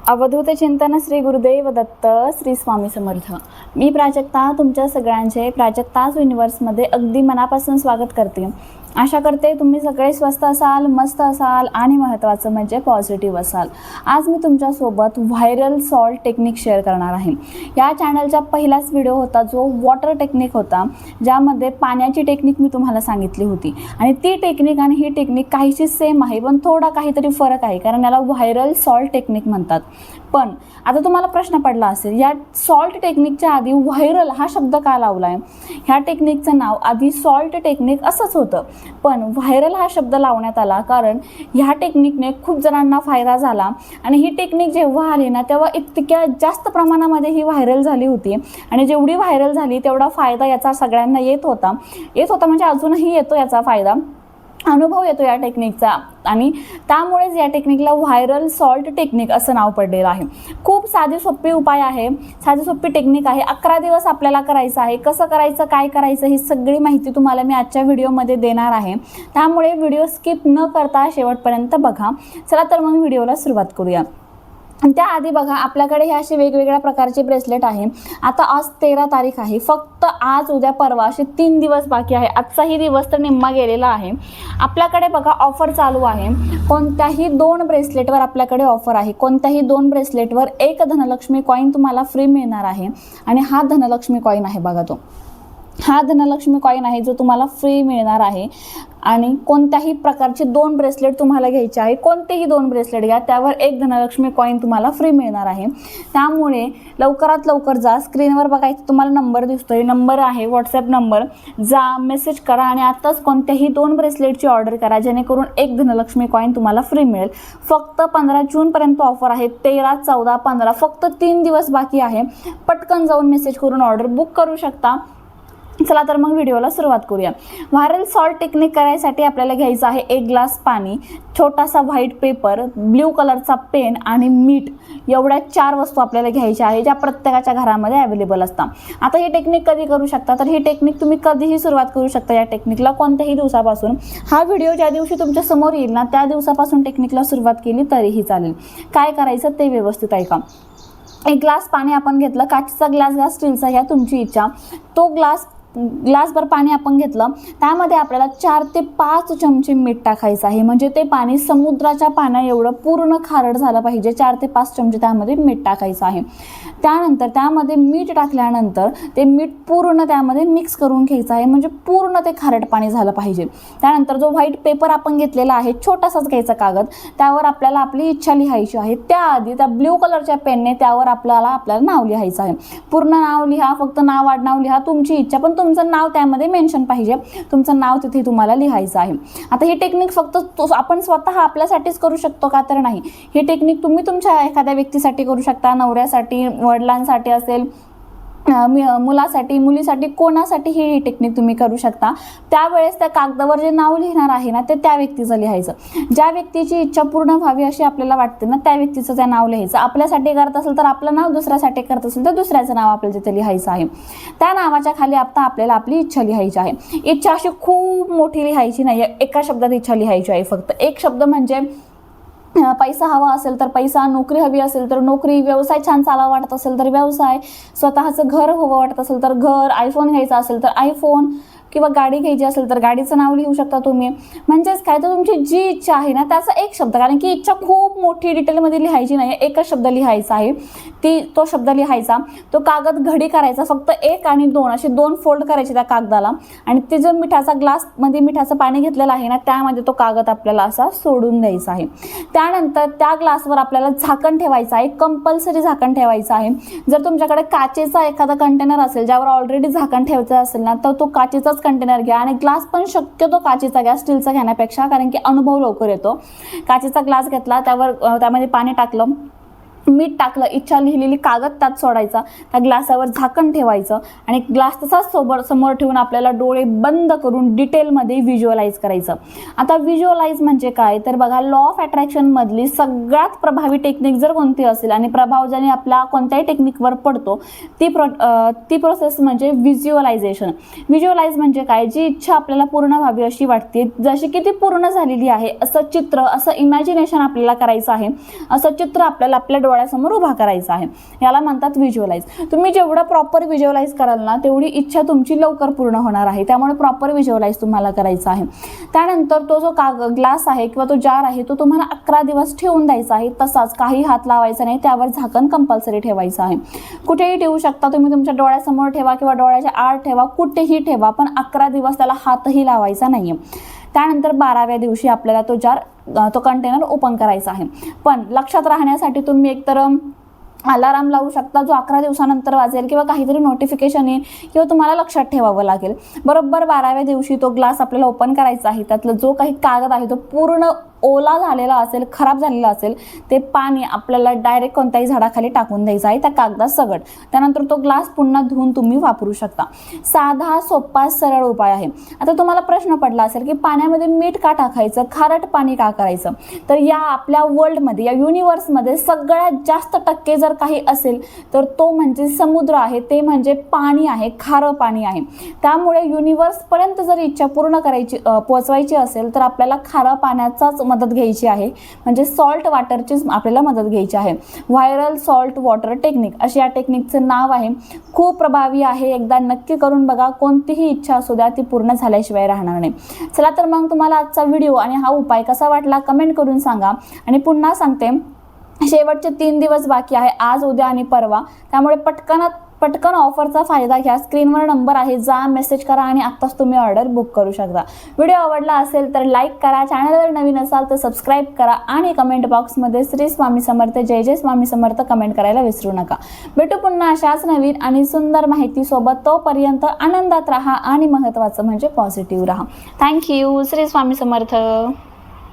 अवधूत चिंतन श्री गुरुदेव दत्त श्री स्वामी समर्थ। मी प्राजक्ता तुमच्या सगळ्यांचे प्राजक्ताज युनिवर्समध्ये अगदी मनापासून स्वागत करते। आशा करते तुम्ही सगळे स्वस्थ असाल, मस्त असाल आणि महत्त्वाचं म्हणजे पॉझिटिव्ह असाल। आज मी तुमच्यासोबत व्हायरल सॉल्ट टेक्निक शेअर करणार आहे। या चॅनलचा पहिलाच व्हिडिओ होता जो वॉटर टेक्निक होता, ज्यामध्ये पाण्याची टेक्निक मी तुम्हाला सांगितली होती आणि ती टेक्निक आणि ही टेक्निक काहीशी सेम आहे, पण थोडा काहीतरी फरक आहे, कारण याला व्हायरल सॉल्ट टेक्निक म्हणतात। पण आता तुम्हाला प्रश्न पडला असेल, या सॉल्ट टेक्निकच्या आधी व्हायरल हा शब्द का लावलाय? ह्या टेक्निकचं नाव आधी सॉल्ट टेक्निक असंच होतं, पण व्हायरल हा शब्द लावण्यात आला कारण ह्या टेक्निकने खूप जणांना फायदा झाला आणि ही टेक्निक जेव्हा आली ना तेव्हा इतक्या जास्त प्रमाणामध्ये ही व्हायरल झाली होती आणि जेवढी व्हायरल झाली तेवढा फायदा याचा सगळ्यांना येत होता म्हणजे अजूनही येतो याचा फायदा, अनुभव येतो या टेक्निकचा आणि त्यामुळेच या टेक्निकला व्हायरल सॉल्ट टेक्निक असं नाव पडलेलं आहे। खूप साधी सोपी उपाय आहे, साधी सोपी टेक्निक आहे। 11 दिवस आपल्याला करायचं आहे। कसं करायचं, काय करायचं ही सगळी माहिती तुम्हाला मी आजच्या व्हिडिओमध्ये देणार आहे, त्यामुळे व्हिडिओ स्किप न करता शेवटपर्यंत बघा। चला तर मग व्हिडिओला सुरुवात करूया। त्याआधी बघा, आपल्याकडे हे असे वेगवेगळ्या प्रकारचे ब्रेसलेट आहे। आता आज 13 तारीख आहे, फक्त आज उद्या परवा असे 3 दिवस बाकी आहे। आजचाही दिवस तर निम्मा गेलेला आहे। आपल्याकडे बघा ऑफर चालू आहे। कोणत्याही 2 ब्रेसलेटवर आपल्याकडे ऑफर आहे। कोणत्याही 2 ब्रेसलेटवर एक धनलक्ष्मी कॉईन तुम्हाला फ्री मिळणार आहे आणि हा धनलक्ष्मी कॉईन आहे बघा, हा धनलक्ष्मी कॉईन आहे जो तुम्हाला फ्री मिळणार आहे। आणि कोणत्याही प्रकारचे 2 ब्रेसलेट तुम्हाला घ्यायचे आहे, कोणतेही 2 ब्रेसलेट घ्या, त्यावर एक धनलक्ष्मी कॉईन तुम्हाला फ्री मिळणार आहे। त्यामुळे लवकरात लवकर जा, स्क्रीनवर बघा इथे तुम्हाला नंबर दिसतोय, नंबर आहे व्हॉट्सॲप नंबर, जा मेसेज करा आणि आताच कोणत्याही 2 ब्रेसलेटची ऑर्डर करा, जेणेकरून एक धनलक्ष्मी कॉईन तुम्हाला फ्री मिळेल। फक्त 15 जूनपर्यंत ऑफर आहे। 13, 14, 15 फक्त 3 दिवस बाकी आहे। पटकन जाऊन मेसेज करून ऑर्डर बुक करू शकता। चला तर मग व्हिडिओला सुरुवात करूया। व्हायरल सॉल्ट टेक्निक करायसाठी आपल्याला घ्यायचं आहे 1 ग्लास पाणी, छोटासा व्हाईट पेपर, ब्ल्यू कलरचा पेन आणि मीठ, एवढ्या 4 वस्तू आपल्याला घ्यायच्या आहे, ज्या प्रत्येकाच्या घरामध्ये अवेलेबल असतात। आता ही टेक्निक कधी करू शकता, तर ही टेक्निक तुम्ही कधीही सुरुवात करू शकता या टेक्निकला, कोणत्याही दिवसापासून। हा व्हिडिओ ज्या दिवशी तुमच्या समोर येईल ना त्या दिवसापासून टेक्निकला सुरुवात केली तरीही चालेल। काय करायचं ते व्यवस्थित ऐका। 1 ग्लास पाणी आपण घेतलं, काचेचा ग्लास घ्या, स्टीलचा घ्या, तुमची इच्छा। तो ग्लासभर पाणी आपण घेतलं, त्यामध्ये आपल्याला 4 ते 5 चमचे मीठ टाकायचं आहे, म्हणजे ते पाणी समुद्राच्या पाण्या एवढं पूर्ण खारट झालं पाहिजे। 4 ते 5 चमचे त्यामध्ये मीठ टाकायचं आहे। त्यानंतर त्यामध्ये मीठ टाकल्यानंतर ते मीठ पूर्ण त्यामध्ये मिक्स करून घ्यायचं आहे, म्हणजे पूर्ण ते खारट पाणी झालं पाहिजे। त्यानंतर जो व्हाईट पेपर आपण घेतलेला आहे, छोटासाच घ्यायचा कागद, त्यावर आपल्याला आपली इच्छा लिहायची आहे। त्याआधी त्या ब्ल्यू कलरच्या पेनने त्यावर आपल्याला नाव लिहायचं आहे। पूर्ण नाव लिहा, फक्त नाव आडनाव लिहा, तुमची इच्छा, पण तुमचं नाव त्यामध्ये मेन्शन पाहिजे, तुमचं नाव तिथे तुम्हाला लिहायचं आहे। आता ही टेक्निक फक्त आपण स्वतः आपल्यासाठीच करू शकतो का, तर नाही। ही टेक्निक तुम्ही तुमच्या एखाद्या व्यक्तीसाठी करू शकता, नवऱ्यासाठी, वडिलांसाठी असेल, मुलासाठी, मुलीसाठी, कोणासाठी ही टेक्निक तुम्ही करू शकता। त्यावेळेस त्या कागदावर जे नाव लिहिणार आहे ना ते त्या व्यक्तीचं लिहायचं। ज्या व्यक्तीची इच्छा पूर्ण व्हावी अशी आपल्याला वाटते ना त्या व्यक्तीचं त्या नाव लिहायचं। आपल्यासाठी करत असेल तर आपलं नाव, दुसऱ्यासाठी करत असेल तर दुसऱ्याचं नाव आपल्याला तिथे लिहायचं आहे। त्या नावाच्या खाली आता आपल्याला आपली इच्छा लिहायची आहे। इच्छा अशी खूप मोठी लिहायची नाही, एका शब्दात इच्छा लिहायची आहे। फक्त एक शब्द, म्हणजे पैसा हवा असेल तर पैसा, नोकरी हवी असेल तर नोकरी, व्यवसाय छान चालावा वाटत असेल तर व्यवसाय, स्वतःचं घर हवं वाटत असेल तर घर, आयफोन घ्यायचा असेल तर आयफोन, किंवा गाडी घ्यायची असेल तर गाडीचं नाव लिहू शकता तुम्ही। म्हणजेच काय, तर तुमची जी इच्छा आहे ना त्याचा एक शब्द, कारण की इच्छा खूप मोठी डिटेलमध्ये लिहायची नाही, एकच शब्द लिहायचा आहे। तो शब्द लिहायचा, तो कागद घडी करायचा, फक्त 1 आणि 2 असे 2 फोल्ड करायचे त्या कागदाला, आणि ते जो मिठाचा ग्लासमध्ये मिठाचं पाणी घेतलेलं आहे ना त्यामध्ये तो कागद आपल्याला असा सोडून द्यायचा आहे। त्यानंतर त्या ग्लासवर आपल्याला झाकण ठेवायचं आहे, कंपल्सरी झाकण ठेवायचं आहे। जर तुमच्याकडे काचेचा एखादा कंटेनर असेल ज्यावर ऑलरेडी झाकण ठेवायचं असेल ना, तर तो काचेचाच कंटेनर घ्या आणि ग्लास पण शक्यतो काचेचा घ्या, स्टीलचा घेण्यापेक्षा, कारण की अनुभव लवकर येतो। काचेचा ग्लास घेतला, त्यामध्ये पाणी टाकलं, मीठ टाकलं, इच्छा लिहिलेली कागद त्यात सोडायचा, त्या ग्लासावर झाकण ठेवायचं आणि ग्लास तसाच समोर ठेवून आपल्याला डोळे बंद करून डिटेलमध्ये व्हिज्युअलाइज करायचं। आता व्हिज्युअलाइज म्हणजे काय, तर बघा लॉ ऑफ अट्रॅक्शन मधली सगळ्यात प्रभावी टेक्निक जर कोणती असेल आणि प्रभाव ज्याने आपला कोणत्याही टेक्निकवर पडतो ती प्रोसेस म्हणजे व्हिज्युअलायझेशन। व्हिज्युअलाइज म्हणजे काय, जी इच्छा आपल्याला पूर्ण व्हावी अशी वाटते, जशी की ती पूर्ण झालेली आहे असं चित्र, असं इमॅजिनेशन आपल्याला करायचं आहे। असं चित्र आपल्याला आपल्या डोळ्यासमोर उभा करायचा आहे. याला म्हणतात व्हिज्युअलाइज. तुम्ही जेवढं प्रॉपर व्हिज्युअलाइज कराल ना तेवढी इच्छा तुमची लवकर पूर्ण होणार आहे. त्यामुळे प्रॉपर व्हिज्युअलाइज तुम्हाला करायचा आहे. त्यानंतर तो जो ग्लास आहे किंवा तो जार आहे तो तुम्हाला 11 दिवस ठेवून द्यायचा आहे. तसाच काही हात लावायचा नाही, त्यावर झाकण कंपल्सरी ठेवायचं आहे. कुठेही ठेवू शकता तुम्ही, तुमच्या डोळ्यासमोर ठेवा किंवा डोळ्याच्या आड ठेवा, कुठेही ठेवा, पण 11 दिवस त्याला हातही लावायचा नाहीये. त्यानंतर 12व्या दिवशी आपल्याला तो कंटेनर ओपन करायचा आहे. पण लक्षात राहण्यासाठी तुम्ही एकतर अलाराम लावू शकता जो 11 दिवसानंतर वाजेल किंवा काहीतरी नोटिफिकेशन येईल किंवा तुम्हाला लक्षात ठेवावं लागेल. बरोबर 12व्या दिवशी तो ग्लास आपल्याला ओपन करायचा आहे. त्यातला जो काही कागद आहे तो पूर्ण ओला झालेला असेल, खराब झालेला असेल, ते पाणी आपल्याला डायरेक्ट कोणत्याही झाडाखाली टाकून द्यायचं आहे त्या कागदात सगट. त्यानंतर तो ग्लास पुन्हा धुवून तुम्ही वापरू शकता. साधा, सोपा, सरळ उपाय आहे. आता तुम्हाला प्रश्न पडला असेल की पाण्यामध्ये मीठ का टाकायचं, खारट पाणी का करायचं? तर या आपल्या वर्ल्डमध्ये, या युनिवर्समध्ये सगळ्यात जास्त टक्के जर काही असेल तर तो म्हणजे समुद्र आहे, ते म्हणजे पाणी आहे, खारं पाणी आहे. त्यामुळे युनिवर्सपर्यंत जर इच्छा पूर्ण करायची पोहोचवायची असेल तर आपल्याला खारं पाण्याचाच मदत घ्यायची आहे, म्हणजे सॉल्ट वॉटरचीच आपल्याला मदत घ्यायची आहे. व्हायरल सॉल्ट वॉटर टेक्निक अशी या टेक्निकचं नाव आहे. खूप प्रभावी आहे. एकदा नक्की करून बघा. कोणतीही इच्छा असू द्या ती पूर्ण झाल्याशिवाय राहणार नाही. चला तर मग तुम्हाला आजचा व्हिडिओ आणि हा उपाय कसा वाटला कमेंट करून सांगा. आणि पुन्हा सांगते, शेवटचे 3 दिवस बाकी आहे, आज, उद्या आणि परवा. त्यामुळे पटकन ऑफरचा फायदा घ्या. स्क्रीनवर नंबर आहे, जा मेसेज करा आणि आत्ताच तुम्ही ऑर्डर बुक करू शकता. व्हिडिओ आवडला असेल तर लाईक करा, चॅनलवर नवीन असाल तर सबस्क्राईब करा आणि कमेंट बॉक्समध्ये श्री स्वामी समर्थ, जय जय स्वामी समर्थ कमेंट करायला विसरू नका. भेटू पुन्हा अशाच नवीन आणि सुंदर माहितीसोबत. तोपर्यंत आनंदात राहा आणि महत्त्वाचं म्हणजे पॉझिटिव्ह राहा. थँक्यू. श्री स्वामी समर्थ.